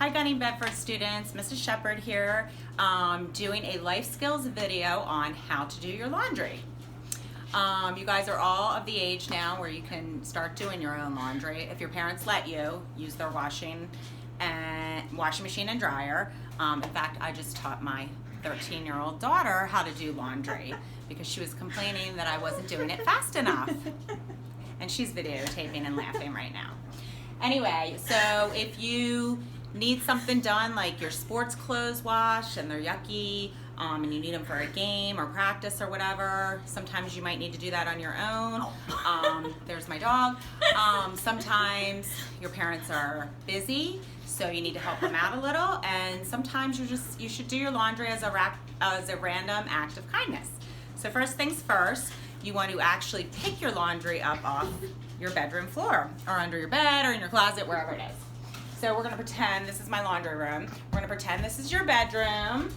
Hi Gunny Bedford students, Mrs. Sheppard here, doing a life skills video on how to do your laundry. You guys are all of the age now where you can start doing your own laundry. If your parents let you, use their washing machine and dryer. In fact, I just taught my 13-year-old daughter how to do laundry because she was complaining that I wasn't doing it fast enough. And she's videotaping and laughing right now. Anyway, so if you need something done like your sports clothes washed and they're yucky, and you need them for a game or practice or whatever, sometimes you might need to do that on your own. There's my dog. Sometimes your parents are busy, so you need to help them out a little, and sometimes you should do your laundry as a random act of kindness. So first things first, you want to actually pick your laundry up off your bedroom floor or under your bed or in your closet, wherever it is. So we're gonna pretend this is my laundry room. We're gonna pretend this is your bedroom.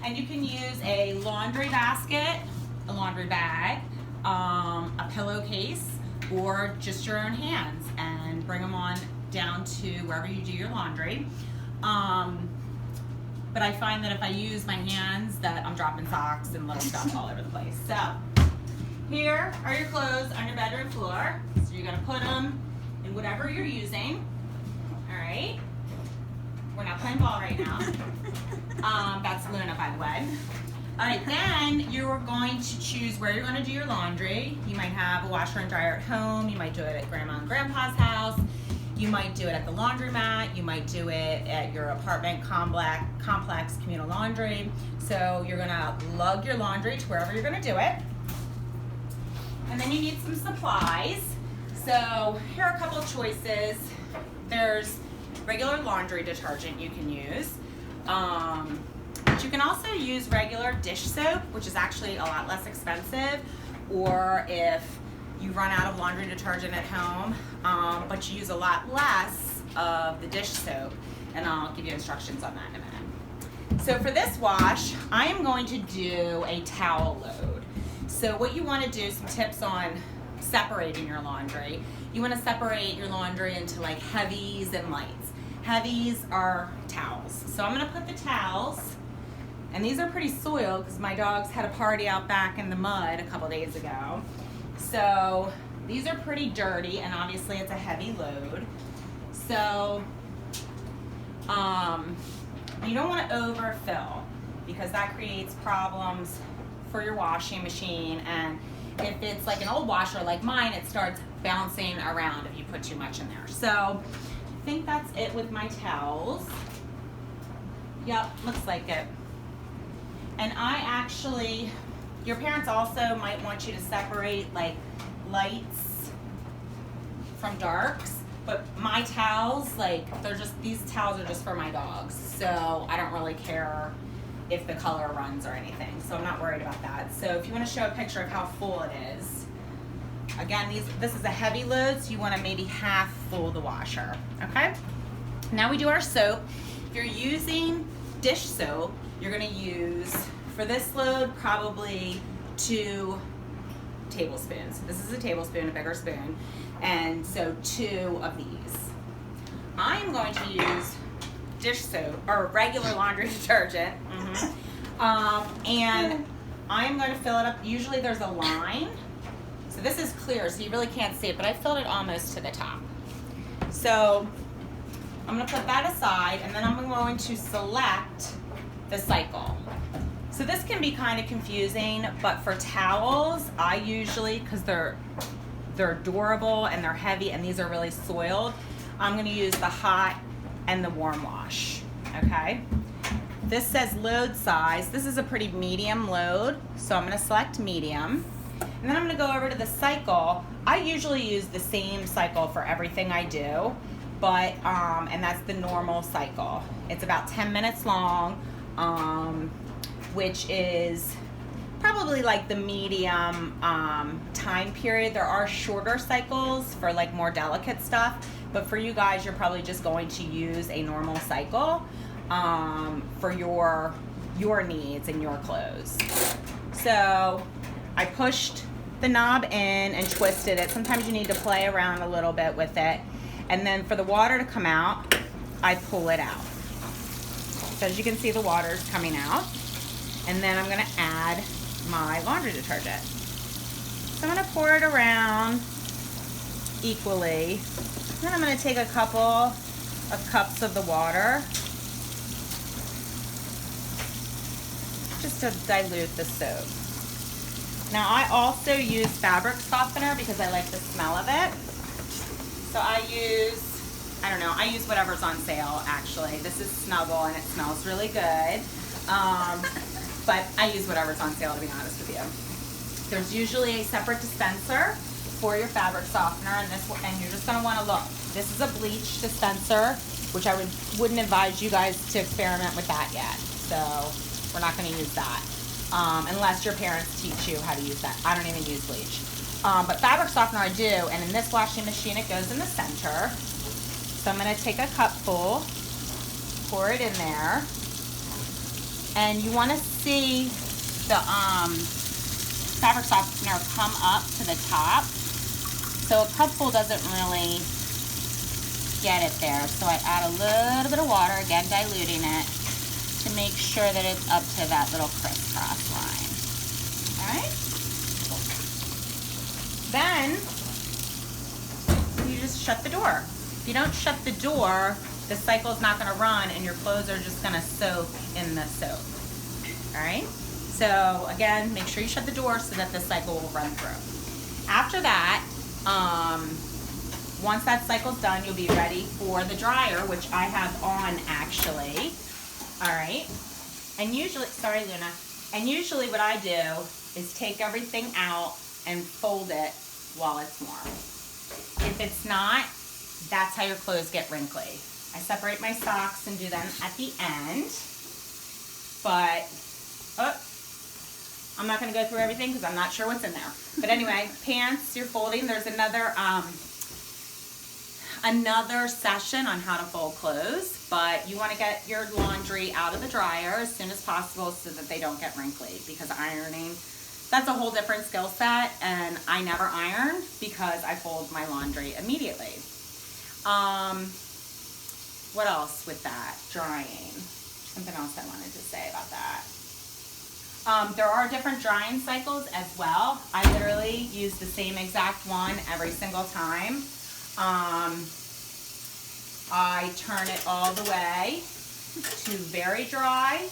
And you can use a laundry basket, a laundry bag, a pillowcase, or just your own hands, and bring them on down to wherever you do your laundry. But I find that if I use my hands that I'm dropping socks and little stuff all over the place. So here are your clothes on your bedroom floor. So you're gonna put them in whatever you're using. All right. We're not playing ball right now. That's Luna, by the way. All right, then you're going to choose where you're gonna do your laundry. You might have a washer and dryer at home. You might do it at Grandma and Grandpa's house. You might do it at the laundromat. You might do it at your apartment complex communal laundry. So you're gonna lug your laundry to wherever you're gonna do it. And then you need some supplies. So here are a couple of choices. There's regular laundry detergent you can use. But you can also use regular dish soap, which is actually a lot less expensive, or if you run out of laundry detergent at home, but you use a lot less of the dish soap, and I'll give you instructions on that in a minute. So for this wash, I am going to do a towel load. So what you want to do, some tips on separating your laundry. You want to separate your laundry into like heavies and lights. Heavies are towels. So I'm going to put the towels, and these are pretty soiled because my dogs had a party out back in the mud a couple days ago. So these are pretty dirty, and obviously it's a heavy load. So you don't want to overfill because that creates problems for your washing machine, and if it's like an old washer like mine, it starts bouncing around if you put too much in there. So I think that's it with my towels. Yep, looks like it. And I actually, your parents also might want you to separate like lights from darks, but my towels, like these towels are just for my dogs. So I don't really care if the color runs or anything. So I'm not worried about that. So if you want to show a picture of how full it is, again, this is a heavy load, so you want to maybe half full the washer, okay? Now we do our soap. If you're using dish soap, you're gonna use, for this load, probably 2 tablespoons. This is a tablespoon, a bigger spoon, and so 2 of these. I'm going to use dish soap, or regular laundry detergent, and I'm going to fill it up. Usually there's a line. So this is clear, so you really can't see it, but I filled it almost to the top. So I'm gonna put that aside, and then I'm going to select the cycle. So this can be kind of confusing, but for towels, I usually, because they're durable and they're heavy and these are really soiled, I'm gonna use the hot and the warm wash, okay? This says load size. This is a pretty medium load, so I'm gonna select medium. And then I'm gonna go over to the cycle. I usually use the same cycle for everything I do, but, and that's the normal cycle. It's about 10 minutes long, which is probably like the medium time period. There are shorter cycles for like more delicate stuff, but for you guys, you're probably just going to use a normal cycle for your needs and your clothes. So I pushed the knob in and twisted it. Sometimes you need to play around a little bit with it. And then for the water to come out, I pull it out. So as you can see, the water's coming out. And then I'm gonna add my laundry detergent. So I'm gonna pour it around equally. Then I'm gonna take a couple of cups of the water just to dilute the soap. Now I also use fabric softener because I like the smell of it. So I use whatever's on sale actually. This is Snuggle and it smells really good. But I use whatever's on sale, to be honest with you. There's usually a separate dispenser for your fabric softener, and you're just gonna wanna look. This is a bleach dispenser, which I wouldn't advise you guys to experiment with that yet. So we're not gonna use that. Unless your parents teach you how to use that. I don't even use bleach. But fabric softener I do, and in this washing machine it goes in the center. So I'm gonna take a cupful, pour it in there, and you wanna see the fabric softener come up to the top. So a cupful doesn't really get it there. So I add a little bit of water, again diluting it, to make sure that it's up to that little crisscross line. All right? Then you just shut the door. If you don't shut the door, the cycle's not gonna run and your clothes are just gonna soak in the soap. All right? So again, make sure you shut the door so that the cycle will run through. After that, once that cycle's done, you'll be ready for the dryer, which I have on actually. All right, and usually, sorry Luna, and usually what I do is take everything out and fold it while it's warm. If it's not, that's how your clothes get wrinkly. I separate my socks and do them at the end, but I'm not gonna go through everything because I'm not sure what's in there. But anyway, pants, you're folding. There's another session on how to fold clothes, but you want to get your laundry out of the dryer as soon as possible so that they don't get wrinkly, because ironing, that's a whole different skill set, and I never iron because I fold my laundry immediately. What else with that? Drying. Something else I wanted to say about that. There are different drying cycles as well. I literally use the same exact one every single time. I turn it all the way to very dry.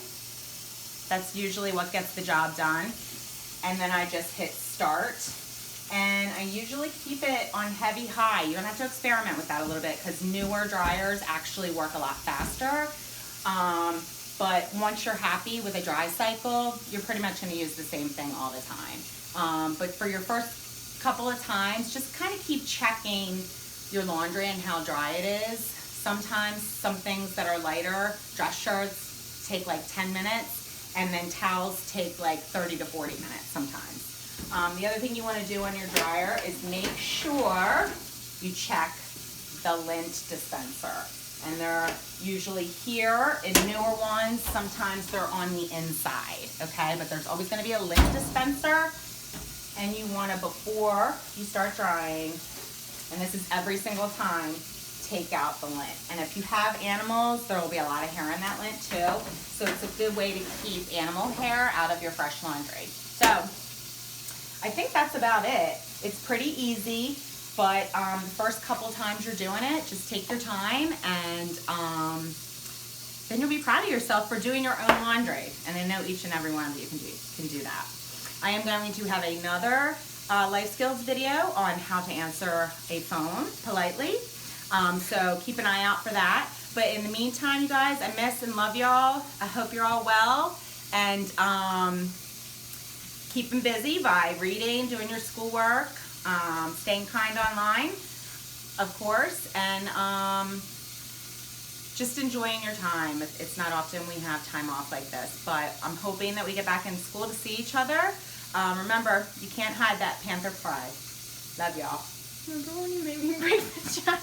That's usually what gets the job done. And then I just hit start. And I usually keep it on heavy high. You're gonna have to experiment with that a little bit because newer dryers actually work a lot faster. But once you're happy with a dry cycle, you're pretty much gonna use the same thing all the time. But for your first couple of times, just kind of keep checking your laundry and how dry it is. Sometimes some things that are lighter, dress shirts, take like 10 minutes, and then towels take like 30 to 40 minutes sometimes. The other thing you want to do on your dryer is make sure you check the lint dispenser. And they're usually here in newer ones. Sometimes they're on the inside, okay? But there's always gonna be a lint dispenser. And you wanna, before you start drying, and this is every single time, take out the lint. And if you have animals, there will be a lot of hair in that lint too. So it's a good way to keep animal hair out of your fresh laundry. So I think that's about it. It's pretty easy, but the first couple times you're doing it, just take your time, and then you'll be proud of yourself for doing your own laundry. And I know each and every one of you can do that. I am going to have another life skills video on how to answer a phone politely. So keep an eye out for that. But in the meantime, you guys, I miss and love y'all. I hope you're all well. And keep them busy by reading, doing your schoolwork, staying kind online, of course, and just enjoying your time. It's not often we have time off like this, but I'm hoping that we get back in school to see each other. Remember, you can't hide that Panther pride. Love y'all. Remember when you made me break the giant?